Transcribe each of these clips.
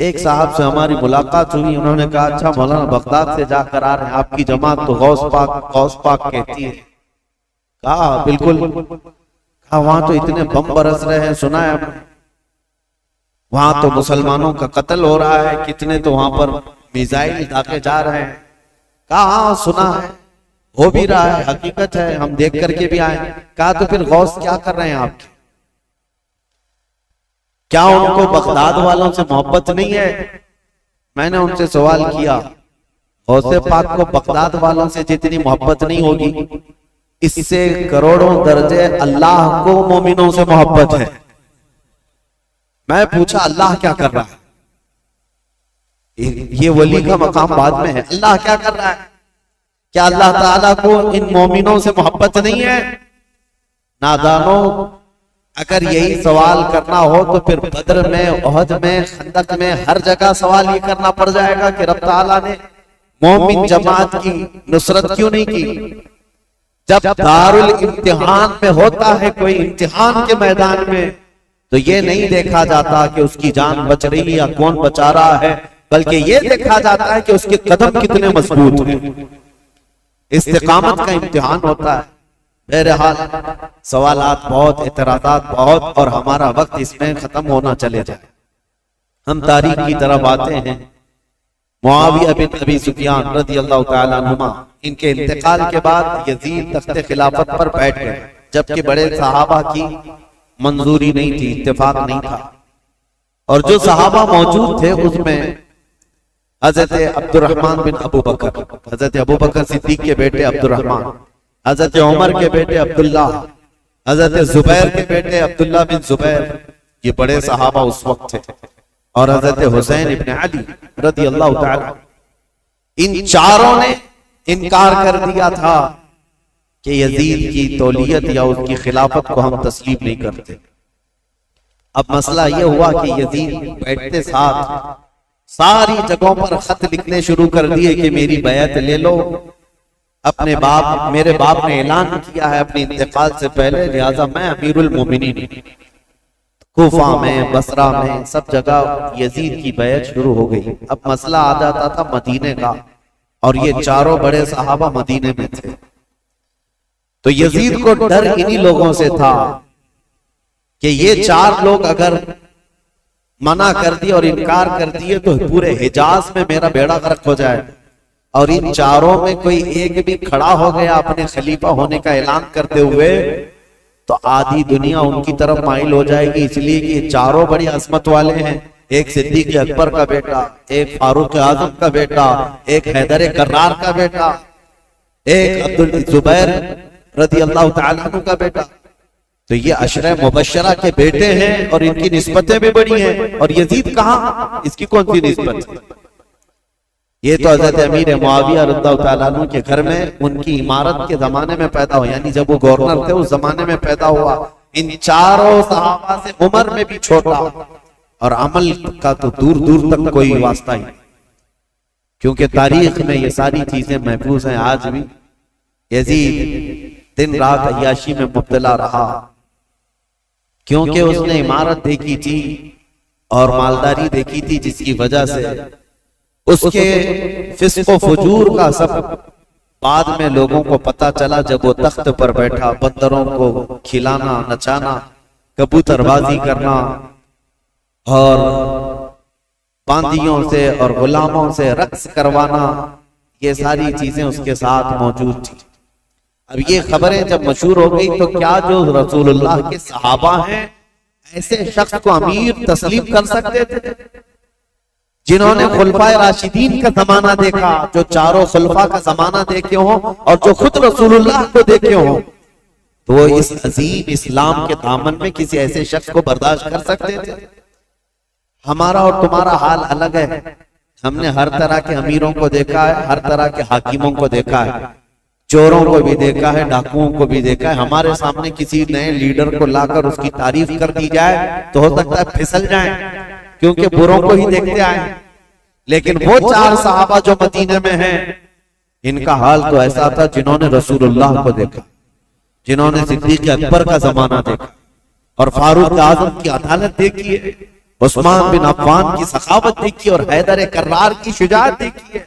ایک صاحب سے ہماری ملاقات ہوئی، انہوں نے کہا اچھا مولانا بغداد سے جا کر آ رہے ہیں، آپ کی جماعت تو غوث پاک کہتی ہے۔ کہا بالکل۔ کہا وہاں تو اتنے بم برس رہے ہیں، سنا ہے وہاں تو مسلمانوں کا قتل ہو رہا ہے، کتنے تو وہاں پر میزائل داغے جا رہے ہیں۔ کہا ہاں سنا ہے، ہو بھی رہا ہے، حقیقت ہے، ہم دیکھ کر کے بھی آئے۔ کہا تو پھر غوث کیا کر رہے ہیں آپ کے؟ کیا ان کو بغداد والوں سے محبت نہیں ہے؟ میں نے ان سے سوال کیا، غوث پاک کو بغداد والوں سے جتنی محبت نہیں ہوگی، اس سے کروڑوں درجے اللہ کو مومنوں سے محبت ہے۔ میں پوچھا اللہ کیا کر رہا ہے؟ یہ ولی کا مقام بعد میں ہے، اللہ کیا کر رہا ہے؟ کیا اللہ تعالیٰ کو ان مومنوں سے محبت نہیں ہے؟ نادانوں، اگر یہی سوال کرنا ہو تو پھر بدر میں، احد میں، خندق میں، ہر جگہ سوال یہ کرنا پڑ جائے گا کہ رب تعالیٰ نے مومن جماعت کی نصرت کیوں نہیں کی؟ جب دارالامتحان میں ہوتا ہے کوئی امتحان کے میدان میں، تو یہ نہیں دیکھا جاتا کہ اس کی جان بچ رہی یا کون بچا رہا ہے، بلکہ یہ دیکھا جاتا ہے کہ اس کے قدم کتنے مضبوط ہیں۔ استقامت کا امتحان ہوتا ہے۔ بہرحال سوالات بہت، اعتراضات بہت، اور ہمارا وقت اس میں ختم ہونا چلے جائے۔ ہم تاریخ کی طرف آتے ہیں۔ معاویہ بن ابی سفیان رضی اللہ تعالیٰ عنہما، ان کے انتقال کے بعد یزید تخت خلافت پر بیٹھ گئے، جبکہ بڑے صحابہ کی منظوری نہیں تھی، اتفاق نہیں تھا، اور جو صحابہ موجود تھے اس میں حضرت عبد الرحمن بن ابو بکر، حضرت ابو بکر صدیق کے بیٹے عبد الرحمن، حضرت عمر کے بیٹے عبداللہ، حضرت زبیر کے بیٹے عبداللہ بن زبیر، یہ بڑے صحابہ اس وقت تھے، اور حضرت حسین ابن علی رضی اللہ تعالی، ان چاروں نے انکار کر دیا تھا کہ یزید کی تولیت یا اس کی خلافت کو ہم تسلیم نہیں کرتے۔ اب مسئلہ یہ ہوا کہ یزید بیٹھتے ساتھ ساری جگہوں پر خط لکھنے شروع کر دیے کہ میری بیعت لے لو، اپنے باپ، میرے باپ نے اعلان کیا ہے اپنے انتقال سے پہلے، لہذا میں امیر المومنین۔ کوفہ میں، بصرہ میں، سب جگہ یزید کی بیعت شروع ہو گئی۔ اب مسئلہ آ جاتا تھا مدینے کا، اور یہ چاروں بڑے صحابہ مدینے میں تھے، تو یزید کو ڈر انہی لوگوں سے تھا کہ یہ چار لوگ اگر منع کر دیے اور انکار کر دیے تو پورے حجاز میں میرا بیڑا غرق ہو جائے، اور ان چاروں میں کوئی ایک بھی کھڑا ہو گیا اپنے خلیفہ ہونے کا اعلان کرتے ہوئے تو آدھی دنیا ان کی طرف مائل ہو جائے گی، اس لیے کہ یہ چاروں بڑی عظمت والے ہیں، ایک صدیق اکبر کا بیٹا، ایک فاروق اعظم کا بیٹا، ایک حیدر کرار کا بیٹا، ایک عبدالزبیر رضی اللہ تعالیٰ عنہ کا بیٹا، تو یہ عشرہ مبشرہ کے بیٹے ہیں اور ان کی نسبتیں بھی بڑی ہیں، اور یزید کہاں، اس کی کون سی نسبت ہے؟ یہ تو حضرت امیر معاویہ رضی اللہ تعالیٰ عنہ کے گھر میں ان کی امارت کے زمانے میں پیدا ہوا، یعنی جب وہ گورنر تھے اس زمانے میں پیدا ہوا۔ ان چاروں صحابہ سے عمر میں بھی چھوٹا، اور عمل کا تو دور دور تک کوئی واسطہ ہی، کیونکہ تاریخ میں یہ ساری چیزیں محفوظ ہیں آج بھی۔ یزید دن رات عیاشی میں مبتلا رہا، کیونکہ اس نے عمارت دیکھی تھی اور مالداری دیکھی تھی، جس کی وجہ سے اس کے فسق و فجور کا سب بعد میں لوگوں کو پتا چلا جب وہ تخت پر بیٹھا، بندروں کو کھلانا، نچانا، کبوتر بازی کرنا، اور باندیوں سے اور غلاموں سے رقص کروانا، یہ ساری چیزیں اس کے ساتھ موجود تھی۔ اب یہ خبریں جب مشہور ہو گئی تو کیا جو رسول اللہ کے صحابہ ہیں ایسے شخص کو امیر تسلیم کر سکتے تھے، جنہوں نے خلفائے راشدین کا زمانہ دیکھا، جو چاروں خلفاء کا زمانہ دیکھے ہوں اور جو خود رسول اللہ کو دیکھے ہوں، تو وہ اس عظیم اسلام کے دامن میں کسی ایسے شخص کو برداشت کر سکتے تھے؟ ہمارا اور تمہارا حال الگ ہے۔ ہم نے ہر طرح کے امیروں کو دیکھا ہے، ہر طرح کے حاکموں کو دیکھا ہے، چوروں کو بھی دیکھا ہے، ڈاکوؤں کو بھی دیکھا ہے۔ ہمارے سامنے کسی نئے لیڈر کو لا کر اس کی تعریف کر دی جائے تو ہو سکتا ہے پھسل جائیں، کیونکہ بروں کو ہی دیکھتے آئے۔ لیکن وہ چار صحابہ جو مدینے میں ہیں، ان کا حال تو ایسا تھا جنہوں نے رسول اللہ کو دیکھا، جنہوں نے صدیق اکبر کا زمانہ دیکھا اور فاروق اعظم کی عدالت دیکھی ہے، عثمان بن عفان کی سخاوت دیکھی اور حیدر کرار کی شجاعت دیکھی ہے.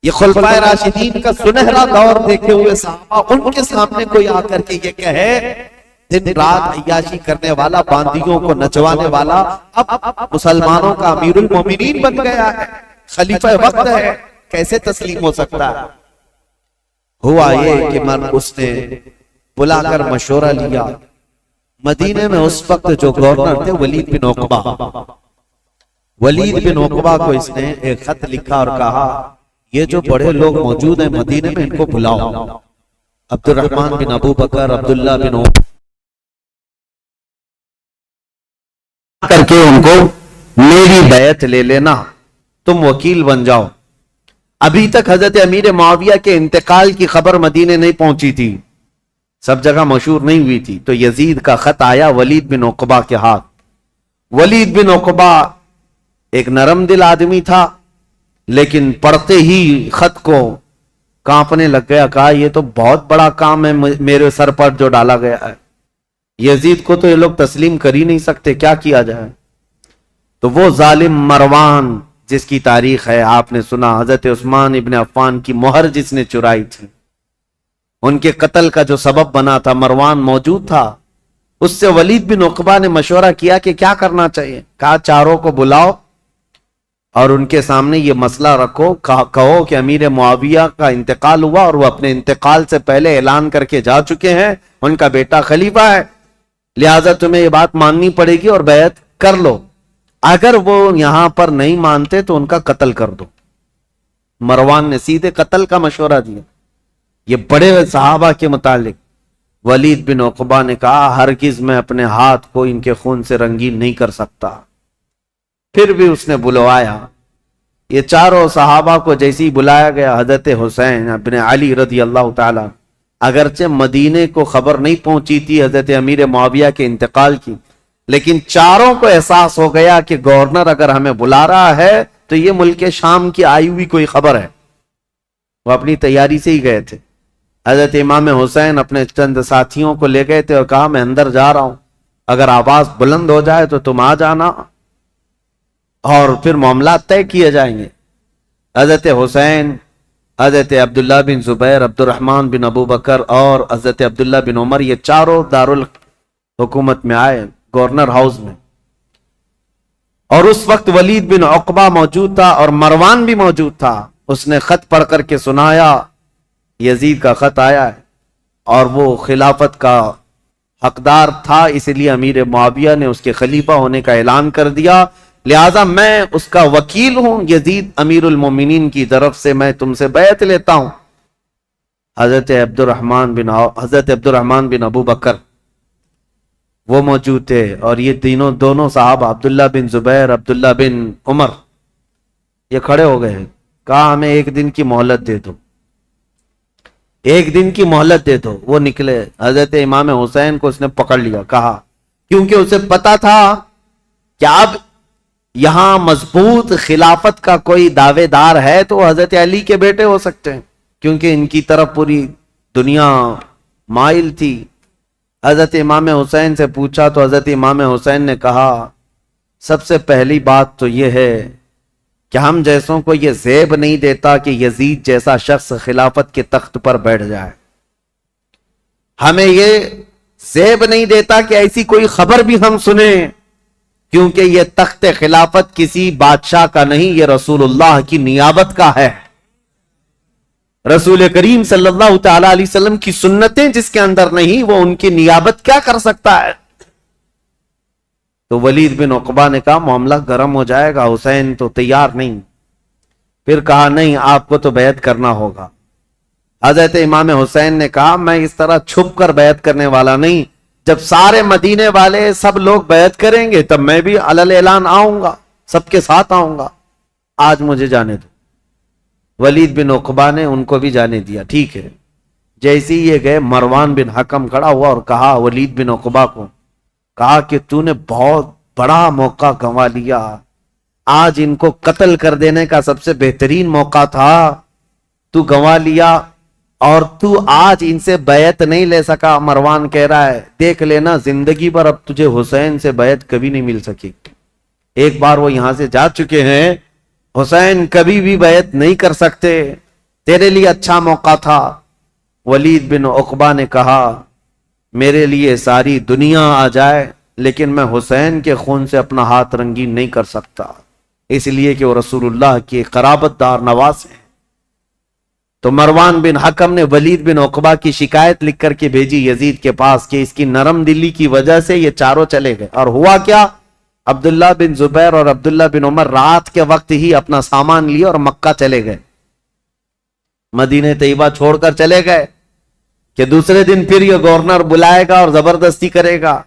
یہ خلفائے راشدین کا سنہرا دور دیکھے ہوئے صحابہ، ان کے سامنے کوئی آ کر کے یہ کہے دن رات عیاشی کرنے والا، باندیوں کو نچوانے والا اب مسلمانوں کا امیر المومنین بن گیا ہے، خلیفہ وقت ہے، کیسے تسلیم ہو سکتا ہے؟ ہوا یہ کہ اس نے بلا کر مشورہ لیا. مدینے میں اس وقت جو گورنر تھے ولید بن عقبہ، ولید بن عقبہ کو اس نے ایک خط لکھا اور کہا یہ جو بڑے لوگ موجود ہیں مدینے میں ان کو بلاؤ. عبد الرحمن بن ابو بکر، عبداللہ بن عمر کر کے ان کو میری بیعت لے لینا، تم وکیل بن جاؤ. ابھی تک حضرت امیر معاویہ کے انتقال کی خبر مدینے نہیں پہنچی تھی، سب جگہ مشہور نہیں ہوئی تھی. تو یزید کا خط آیا ولید بن عقبہ کے ہاتھ. ولید بن عقبہ ایک نرم دل آدمی تھا، لیکن پڑھتے ہی خط کو کانپنے لگ گیا. کہا یہ تو بہت بڑا کام ہے میرے سر پر جو ڈالا گیا ہے، یزید کو تو یہ لوگ تسلیم کر ہی نہیں سکتے، کیا کیا جائے؟ تو وہ ظالم مروان جس کی تاریخ ہے آپ نے سنا، حضرت عثمان ابن عفان کی مہر جس نے چرائی تھی، ان کے قتل کا جو سبب بنا تھا، مروان موجود تھا. اس سے ولید بن عقبہ نے مشورہ کیا کہ کیا کرنا چاہیے. کہا چاروں کو بلاؤ اور ان کے سامنے یہ مسئلہ رکھو، کہو کہ امیر معاویہ کا انتقال ہوا اور وہ اپنے انتقال سے پہلے اعلان کر کے جا چکے ہیں ان کا بیٹا خلیفہ ہے، لہٰذا تمہیں یہ بات ماننی پڑے گی اور بیعت کر لو. اگر وہ یہاں پر نہیں مانتے تو ان کا قتل کر دو. مروان نے سیدھے قتل کا مشورہ دیا. یہ بڑے صحابہ کے متعلق ولید بن عقبہ نے کہا ہرگز میں اپنے ہاتھ کو ان کے خون سے رنگین نہیں کر سکتا. پھر بھی اس نے بلوایا. یہ چاروں صحابہ کو جیسے ہی بلایا گیا، حضرت حسین ابن علی رضی اللہ تعالی، اگرچہ مدینے کو خبر نہیں پہنچی تھی حضرت امیر معاویہ کے انتقال کی، لیکن چاروں کو احساس ہو گیا کہ گورنر اگر ہمیں بلا رہا ہے تو یہ ملک شام کی آئی ہوئی کوئی خبر ہے. وہ اپنی تیاری سے ہی گئے تھے. حضرت امام حسین اپنے چند ساتھیوں کو لے گئے تھے اور کہا میں اندر جا رہا ہوں، اگر آواز بلند ہو جائے تو تم آ جانا اور پھر معاملات طے کیے جائیں گے. حضرت حسین، حضرت عبداللہ بن زبیر، عبد الرحمن بن ابو بکر اور حضرت عبداللہ بن عمر، یہ چاروں دارالحکومت میں آئے، گورنر ہاؤس میں. اور اس وقت ولید بن عقبہ موجود تھا اور مروان بھی موجود تھا. اس نے خط پڑھ کر کے سنایا یزید کا خط آیا ہے اور وہ خلافت کا حقدار تھا، اس لیے امیر معاویہ نے اس کے خلیفہ ہونے کا اعلان کر دیا، لہذا میں اس کا وکیل ہوں، یزید امیر المومنین کی طرف سے میں تم سے بیعت لیتا ہوں. حضرت عبد الرحمن بن ابو بکر وہ موجود تھے اور یہ دونوں صحابہ عبداللہ بن زبیر، عبداللہ بن عمر، یہ کھڑے ہو گئے. کہا ہمیں ایک دن کی مہلت دے دو، ایک دن کی مہلت دے دو. وہ نکلے. حضرت امام حسین کو اس نے پکڑ لیا. کہا کیونکہ اسے پتا تھا کہ اب یہاں مضبوط خلافت کا کوئی دعوے دار ہے تو حضرت علی کے بیٹے ہو سکتے ہیں، کیونکہ ان کی طرف پوری دنیا مائل تھی. حضرت امام حسین سے پوچھا تو حضرت امام حسین نے کہا سب سے پہلی بات تو یہ ہے کہ ہم جیسوں کو یہ زیب نہیں دیتا کہ یزید جیسا شخص خلافت کے تخت پر بیٹھ جائے. ہمیں یہ زیب نہیں دیتا کہ ایسی کوئی خبر بھی ہم سنیں، کیونکہ یہ تخت خلافت کسی بادشاہ کا نہیں، یہ رسول اللہ کی نیابت کا ہے. رسول کریم صلی اللہ تعالی علیہ وسلم کی سنتیں جس کے اندر نہیں، وہ ان کی نیابت کیا کر سکتا ہے؟ تو ولید بن عقبہ نے کہا معاملہ گرم ہو جائے گا، حسین تو تیار نہیں. پھر کہا نہیں، آپ کو تو بیعت کرنا ہوگا. حضرت امام حسین نے کہا میں اس طرح چھپ کر بیعت کرنے والا نہیں، جب سارے مدینے والے سب لوگ بیعت کریں گے تب میں بھی علل اعلان آؤں گا، سب کے ساتھ آؤں گا. آج مجھے جانے دو. ولید بن عقبہ نے ان کو بھی جانے دیا. ٹھیک ہے. جیسے یہ گئے، مروان بن حکم کھڑا ہوا اور کہا ولید بن عقبہ کو، کہا کہ تو نے بہت بڑا موقع گنوا لیا، آج ان کو قتل کر دینے کا سب سے بہترین موقع تھا، تو گنوا لیا اور تو آج ان سے بیعت نہیں لے سکا. مروان کہہ رہا ہے دیکھ لینا زندگی پر اب تجھے حسین سے بیعت کبھی نہیں مل سکی. ایک بار وہ یہاں سے جا چکے ہیں، حسین کبھی بھی بیعت نہیں کر سکتے، تیرے لیے اچھا موقع تھا۔ ولید بن عقبہ نے کہا میرے لیے ساری دنیا آ جائے لیکن میں حسین کے خون سے اپنا ہاتھ رنگین نہیں کر سکتا، اس لیے کہ وہ رسول اللہ کے قرابت دار نواز ہیں۔ تو مروان بن حکم نے ولید بن عقبہ کی شکایت لکھ کر کے بھیجی یزید کے پاس کہ اس کی نرم دلی کی وجہ سے یہ چاروں چلے گئے۔ اور ہوا کیا، عبداللہ بن زبیر اور عبداللہ بن عمر رات کے وقت ہی اپنا سامان لیے اور مکہ چلے گئے، مدینہ طیبہ چھوڑ کر چلے گئے کہ دوسرے دن پھر یہ گورنر بلائے گا اور زبردستی کرے گا،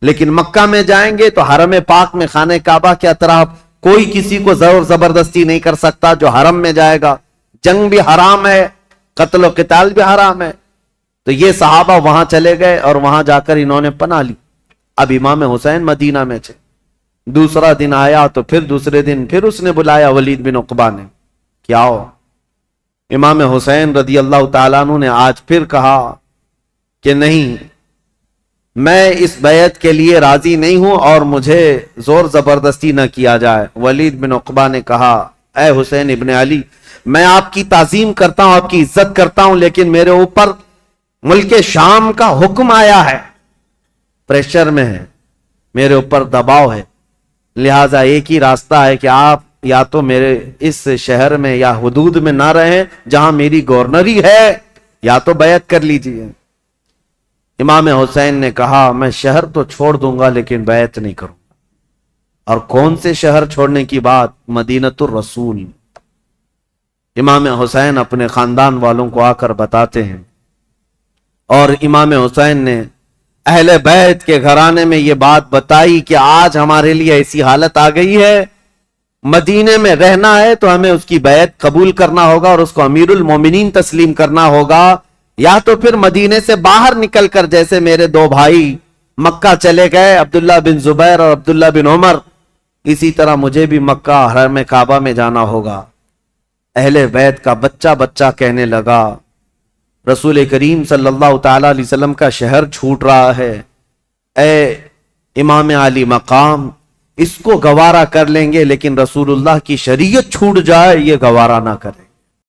لیکن مکہ میں جائیں گے تو حرم پاک میں خانہ کعبہ کے اطراف کوئی کسی کو زور زبردستی نہیں کر سکتا جو حرم میں جائے گا، جنگ بھی حرام ہے، قتل و قتال بھی حرام ہے۔ تو یہ صحابہ وہاں چلے گئے اور وہاں جا کر انہوں نے پناہ لی۔ اب امام حسین مدینہ میں تھے، دوسرا دن آیا تو پھر دوسرے دن پھر اس نے بلایا ولید بن عقبہ نے کہ آؤ۔ امام حسین رضی اللہ تعالیٰ عنہ نے آج پھر کہا کہ نہیں، میں اس بیعت کے لیے راضی نہیں ہوں اور مجھے زور زبردستی نہ کیا جائے۔ ولید بن عقبہ نے کہا اے حسین ابن علی، میں آپ کی تعظیم کرتا ہوں، آپ کی عزت کرتا ہوں، لیکن میرے اوپر ملک شام کا حکم آیا ہے، پریشر میں ہے، میرے اوپر دباؤ ہے، لہٰذا ایک ہی راستہ ہے کہ آپ یا تو میرے اس شہر میں یا حدود میں نہ رہیں جہاں میری گورنری ہے، یا تو بیعت کر لیجئے۔ امام حسین نے کہا میں شہر تو چھوڑ دوں گا لیکن بیعت نہیں کروں گا۔ اور کون سے شہر چھوڑنے کی بات؟ مدینۃ الرسول۔ امام حسین اپنے خاندان والوں کو آ کر بتاتے ہیں، اور امام حسین نے اہل بیت کے گھرانے میں یہ بات بتائی کہ آج ہمارے لیے ایسی حالت آ گئی ہے، مدینے میں رہنا ہے تو ہمیں اس کی بیعت قبول کرنا ہوگا اور اس کو امیر المومنین تسلیم کرنا ہوگا، یا تو پھر مدینے سے باہر نکل کر جیسے میرے دو بھائی مکہ چلے گئے، عبداللہ بن زبیر اور عبداللہ بن عمر، اسی طرح مجھے بھی مکہ حرم کعبہ میں جانا ہوگا۔ اہل بیت کا بچہ بچہ کہنے لگا رسول کریم صلی اللہ تعالی علیہ وسلم کا شہر چھوٹ رہا ہے، اے امام علی مقام، اس کو گوارا کر لیں گے لیکن رسول اللہ کی شریعت چھوٹ جائے یہ گوارا نہ کریں۔